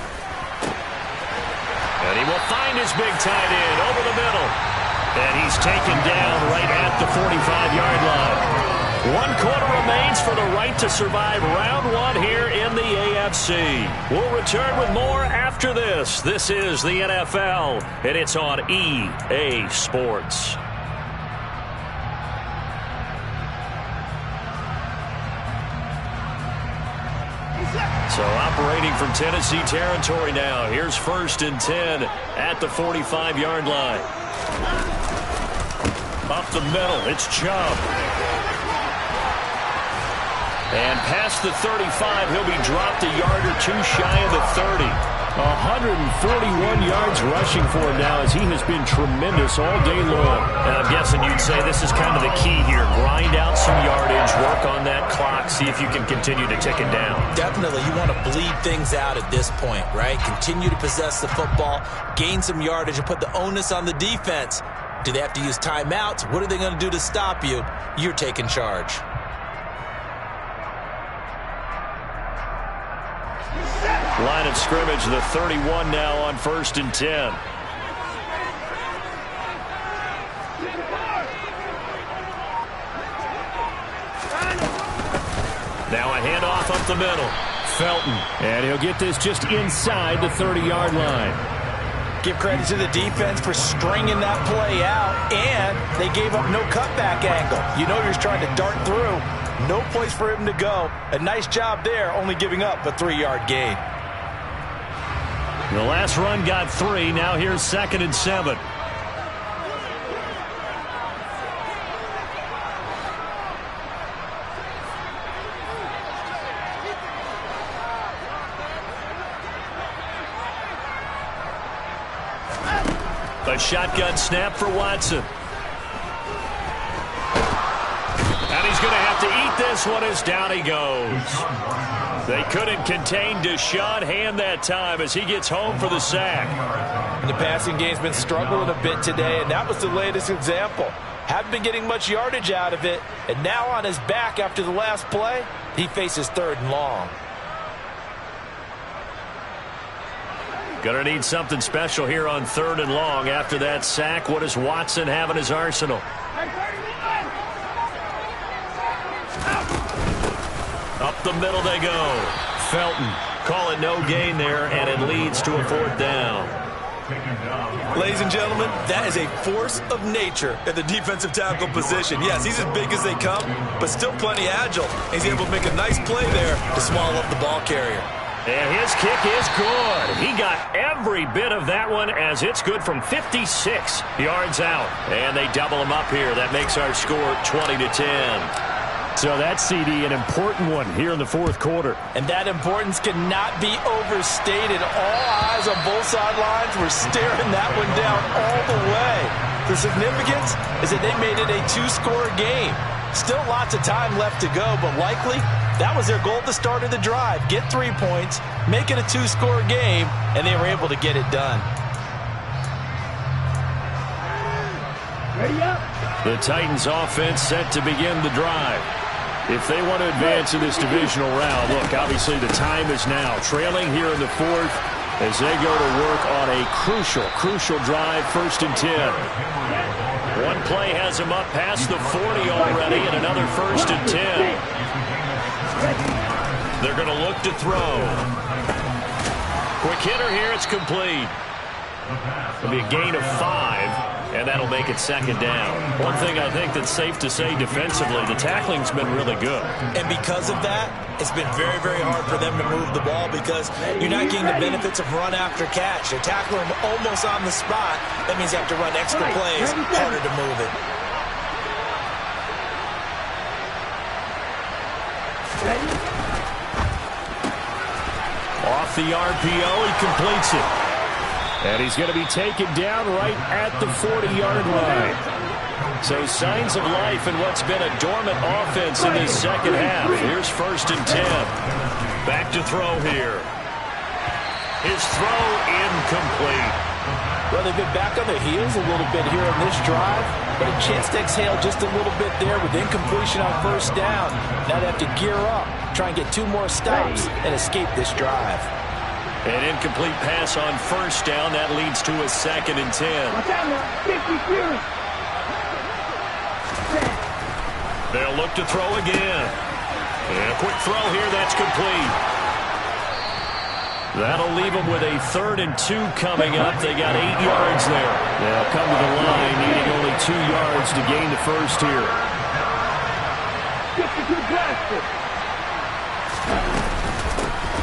he will find his big tight end over the middle. And he's taken down right at the 45-yard line. 1 quarter remains for the right to survive round 1 here in the AFC. We'll return with more after this. This is the NFL, and it's on EA Sports. So operating from Tennessee territory now. Here's 1st and 10 at the 45-yard line. Up the middle, it's Chubb. And past the 35, he'll be dropped a yard or 2 shy of the 30. 141 yards rushing for him now as he has been tremendous all day long. And I'm guessing you'd say this is kind of the key here. Grind out some yardage, work on that clock, see if you can continue to tick it down. Definitely, you want to bleed things out at this point, right? Continue to possess the football, gain some yardage, and put the onus on the defense. Do they have to use timeouts? What are they going to do to stop you? You're taking charge. Line of scrimmage, the 31 now on 1st and 10. Now a handoff up the middle. Felton. And he'll get this just inside the 30-yard line. Give credit to the defense for stringing that play out, and they gave up no cutback angle. You know you're trying to dart through. No place for him to go. A nice job there, only giving up a 3-yard gain. The last run got 3. Now here's 2nd and 7. A shotgun snap for Watson. And he's going to have to eat this one as down he goes. They couldn't contain Deshaun Hand that time as he gets home for the sack. And the passing game's been struggling a bit today, and that was the latest example. Haven't been getting much yardage out of it, and now on his back after the last play, he faces 3rd and long. Gonna need something special here on 3rd and long after that sack. What does Watson have in his arsenal? Up the middle they go. Felton, call it no gain there, and it leads to a 4th down. Ladies and gentlemen, that is a force of nature at the defensive tackle position. Yes, he's as big as they come, but still plenty agile. He's able to make a nice play there to swallow up the ball carrier. And his kick is good. He got every bit of that one as it's good from 56 yards out. And they double him up here. That makes our score 20-10. So that, CD, an important one here in the 4th quarter. And that importance cannot be overstated. All eyes on both sidelines were staring that one down all the way. The significance is that they made it a 2-score game. Still lots of time left to go, but likely that was their goal at the start of the drive. Get 3 points, make it a 2-score game, and they were able to get it done. Ready up. The Titans offense set to begin the drive. If they want to advance in this divisional round, look, obviously the time is now. Trailing here in the 4th as they go to work on a crucial drive, 1st and 10. One play has him up past the 40 already, and another 1st and 10. They're going to look to throw. Quick hitter here. It's complete. It'll be a gain of 5, and that'll make it 2nd down. One thing I think that's safe to say defensively, the tackling's been really good. And because of that, it's been very, very hard for them to move the ball because you're not getting the benefits of run after catch. They're tackling them almost on the spot. That means you have to run extra plays, harder to move it. Off the RPO, he completes it. And he's going to be taken down right at the 40-yard line. So signs of life in what's been a dormant offense in this second half. Here's 1st and 10. Back to throw here. His throw incomplete. Well, they've been back on their heels a little bit here on this drive, but a chance to exhale just a little bit there with incompletion on 1st down. Now they have to gear up, try and get 2 more stops, and escape this drive. An incomplete pass on 1st down. That leads to a 2nd and 10. They'll look to throw again. And a quick throw here. That's complete. That'll leave them with a 3rd and 2 coming up. They got 8 yards there. They'll come to the line, needing only 2 yards to gain the 1st here.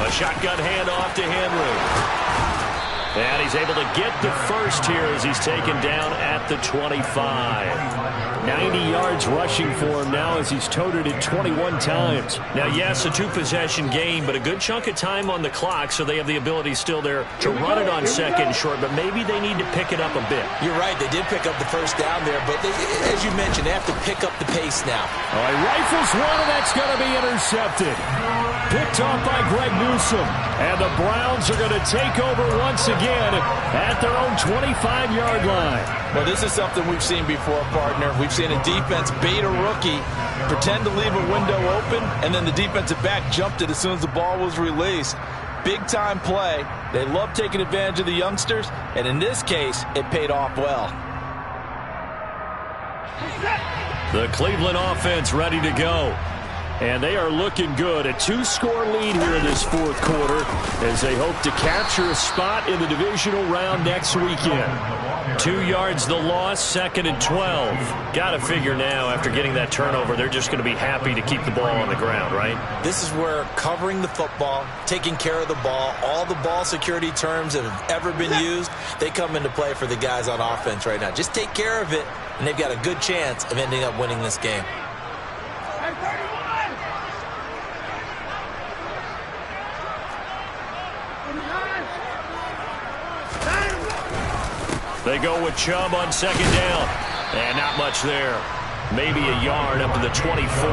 A shotgun handoff to Henry. And he's able to get the 1st here as he's taken down at the 25. 90 yards rushing for him now as he's toted it 21 times. Now, yes, a 2-possession game, but a good chunk of time on the clock, so they have the ability still there to run it on 2nd and short, but maybe they need to pick it up a bit. You're right. They did pick up the 1st down there, but as you mentioned, they have to pick up the pace now. All right, rifles one, and that's going to be intercepted. Picked off by Greg Newsome. And the Browns are going to take over once again at their own 25-yard line. Well, this is something we've seen before, partner. We've seen a defense bait a rookie, pretend to leave a window open, and then the defensive back jumped it as soon as the ball was released. Big-time play. They love taking advantage of the youngsters, and in this case, it paid off well. The Cleveland offense ready to go. And they are looking good. A 2-score lead here in this 4th quarter as they hope to capture a spot in the divisional round next weekend. 2 yards the loss, 2nd and 12. Got to figure now after getting that turnover, they're just going to be happy to keep the ball on the ground, right? This is where covering the football, taking care of the ball, all the ball security terms that have ever been used, they come into play for the guys on offense right now. Just take care of it, and they've got a good chance of ending up winning this game. They go with Chubb on 2nd down. And not much there. Maybe a yard up to the 24.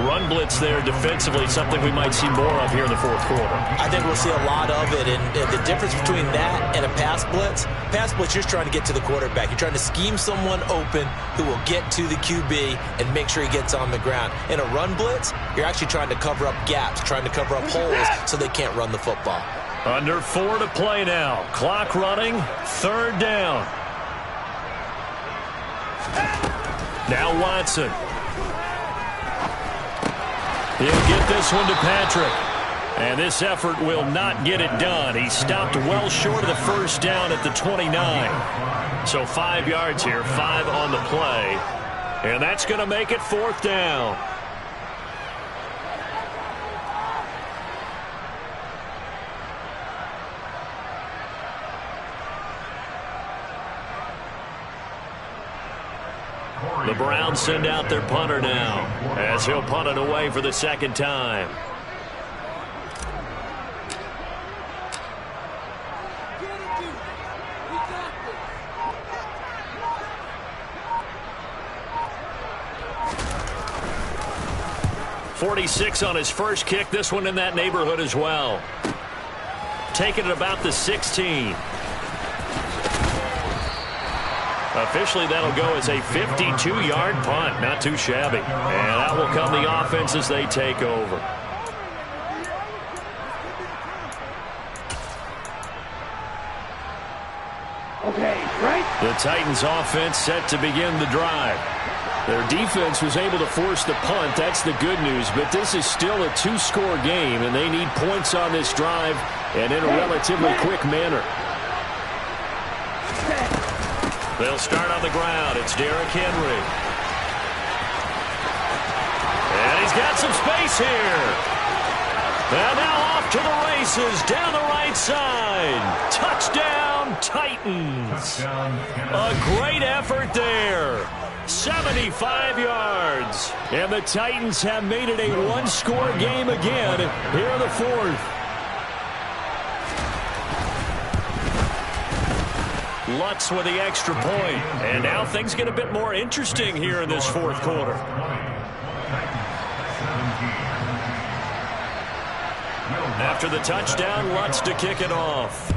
Run blitz there defensively, something we might see more of here in the 4th quarter. I think we'll see a lot of it. And the difference between that and a pass blitz, you're just trying to get to the quarterback. You're trying to scheme someone open who will get to the QB and make sure he gets on the ground. In a run blitz, you're actually trying to cover up gaps, trying to cover up holes so they can't run the football. Under 4 to play now. Clock running. 3rd down. Now Watson. He'll get this one to Patrick. And this effort will not get it done. He stopped well short of the 1st down at the 29. So 5 yards here, 5 on the play. And that's going to make it 4th down. The Browns send out their punter now as he'll punt it away for the 2nd time. .46 on his first kick. This one in that neighborhood as well. Taking it about the 16. Officially, that'll go as a 52-yard punt. Not too shabby. And out will come the offense as they take over. Okay, right? The Titans offense set to begin the drive. Their defense was able to force the punt. That's the good news. But this is still a 2-score game, and they need points on this drive and in a relatively quick manner. They'll start on the ground. It's Derrick Henry. And he's got some space here. And now off to the races down the right side. Touchdown, Titans. A great effort there. 75 yards. And the Titans have made it a 1-score game again here in the fourth. Lutz with the extra point. And now things get a bit more interesting here in this fourth quarter. After the touchdown, Lutz to kick it off.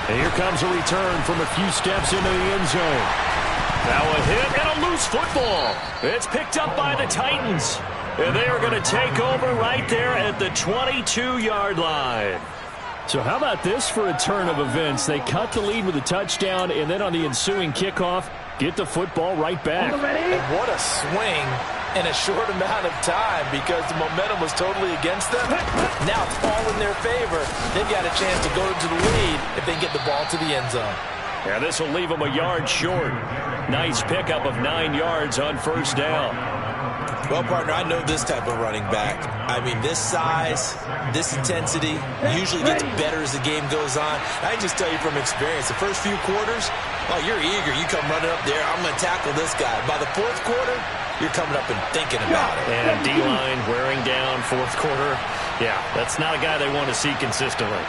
And here comes a return from a few steps into the end zone. Now a hit and a loose football. It's picked up by the Titans. And they are going to take over right there at the 22-yard line. So how about this for a turn of events? They cut the lead with a touchdown, and then on the ensuing kickoff, get the football right back. And what a swing in a short amount of time because the momentum was totally against them. Now it's all in their favor. They've got a chance to go to the lead if they get the ball to the end zone. Yeah, this will leave them a yard short. Nice pickup of 9 yards on first down. Well, partner, I know this type of running back. I mean, this size, this intensity usually gets better as the game goes on. I can just tell you from experience, the first few quarters, oh, you're eager. You come running up there, I'm going to tackle this guy. By the fourth quarter, you're coming up and thinking about it. And D-line wearing down fourth quarter. Yeah, that's not a guy they want to see consistently.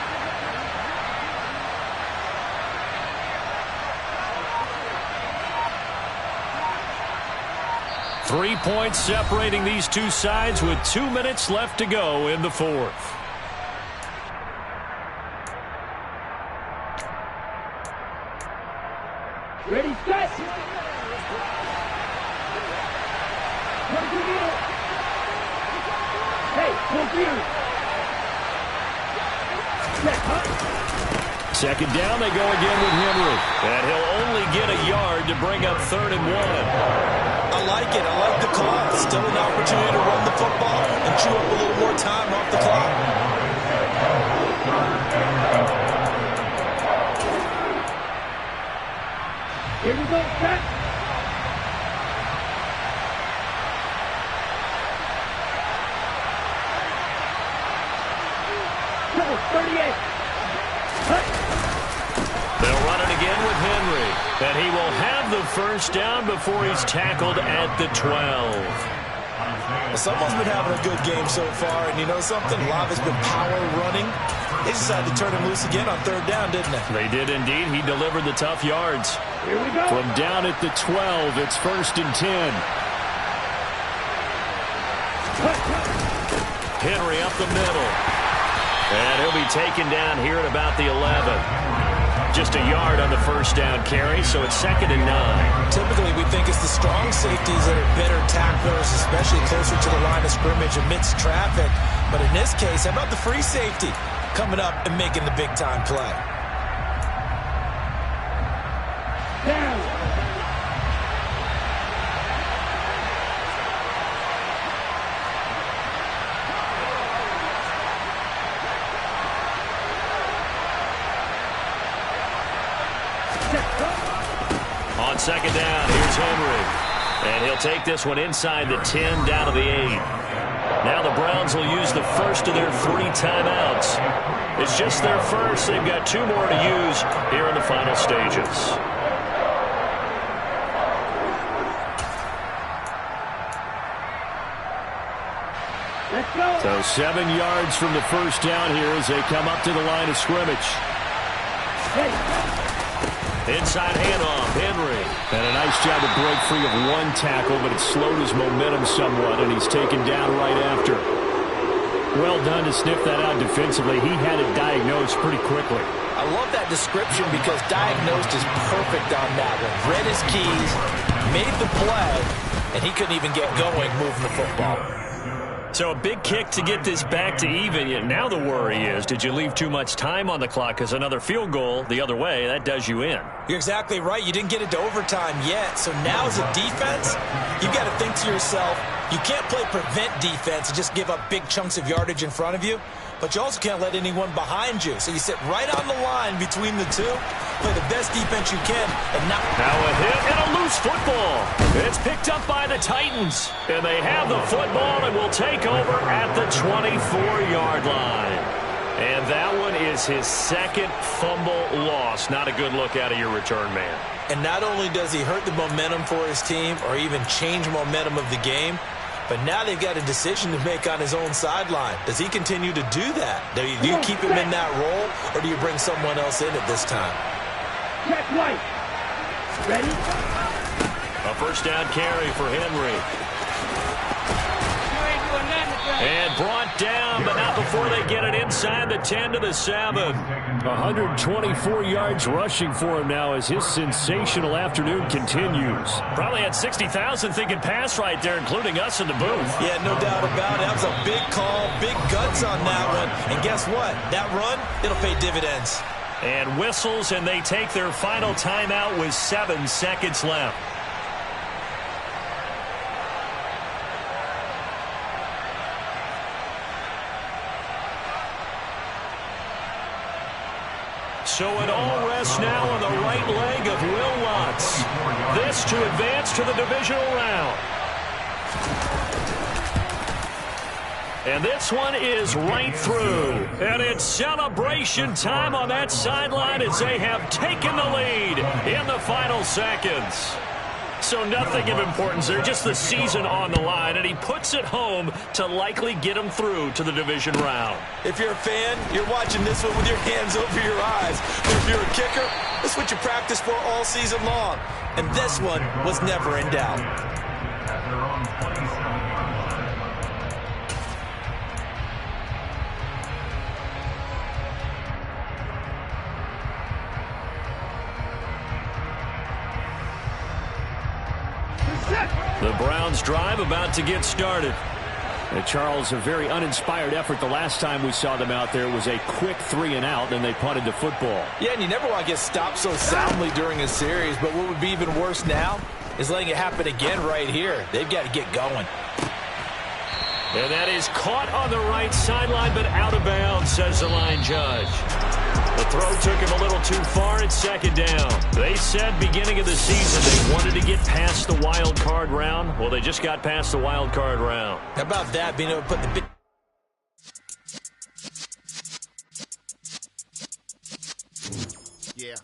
Three points separating these two sides with 2 minutes left to go in the fourth. Ready, set. Hey, confused. Second down, they go again with Henry. And he'll only get a yard to bring up 3rd and 1. I like it. I like the call. Still an opportunity to run the football and chew up a little more time off the clock. Here we go, set. Number 38. They'll run it again with Henry. And he will have the first down before he's tackled at the 12. Well, someone's been having a good game so far, and you know something? A lot of it's been power running. They decided to turn him loose again on 3rd down, didn't they? They did indeed. He delivered the tough yards. Here we go. From down at the 12, it's 1st and 10. Henry up the middle. And he'll be taken down here at about the 11. Just a yard on the first down carry, so it's 2nd and 9. Typically, we think it's the strong safeties that are better tacklers, especially closer to the line of scrimmage amidst traffic. But in this case, how about the free safety coming up and making the big-time play? Down. On 2nd down, here's Henry. And he'll take this one inside the 10, down to the 8. Now the Browns will use the first of their 3 timeouts. It's just their first. They've got 2 more to use here in the final stages. Let's go. So 7 yards from the first down here as they come up to the line of scrimmage. Hey. Inside handoff, Henry. And a nice job to break free of 1 tackle, but it slowed his momentum somewhat, and he's taken down right after. Well done to sniff that out defensively. He had it diagnosed pretty quickly. I love that description because diagnosed is perfect on that one. Read his keys, made the play, and he couldn't even get going moving the football. So a big kick to get this back to even. Yet now the worry is, did you leave too much time on the clock? Because another field goal the other way, that does you in. You're exactly right. You didn't get it to overtime yet. So now as a defense, you've got to think to yourself, you can't play prevent defense and just give up big chunks of yardage in front of you. But you also can't let anyone behind you. So you sit right on the line between the two, play the best defense you can, and now a hit and a loose football. It's picked up by the Titans, and they have the football and will take over at the 24-yard line. And that one is his second fumble loss. Not a good look out of your return man. And not only does he hurt the momentum for his team or even change momentum of the game, but now they've got a decision to make on his own sideline. Does he continue to do that? Do you keep him in that role, or do you bring someone else in at this time? Check right. Ready? A first down carry for Henry. And brought down, but not before they get it inside the 10 to the 7. 124 yards rushing for him now as his sensational afternoon continues. Probably had 60,000 thinking pass right there, including us in the booth. Yeah, no doubt about it. That was a big call, big guts on that one. And guess what? That run, it'll pay dividends. And whistles, and they take their final timeout with 7 seconds left. So it all rests now on the right leg of Will Lutz. This to advance to the divisional round. And this one is right through. And it's celebration time on that sideline as they have taken the lead in the final seconds. So nothing of importance there, just the season on the line, and he puts it home to likely get him through to the division round. If you're a fan, you're watching this one with your hands over your eyes. But if you're a kicker, this is what you practice for all season long. And this one was never in doubt. At their own 27-yard line. The Browns drive about to get started. And Charles, a very uninspired effort the last time we saw them out there. It was a quick 3-and-out, then they punted the football. Yeah, and you never want to get stopped so soundly during a series, but what would be even worse now is letting it happen again right here. They've got to get going. And that is caught on the right sideline, but out of bounds, says the line judge. The throw took him a little too far at second down. They said beginning of the season they wanted to get past the wild card round. Well, they just got past the wild card round. How about that, being able to put the big... Yeah.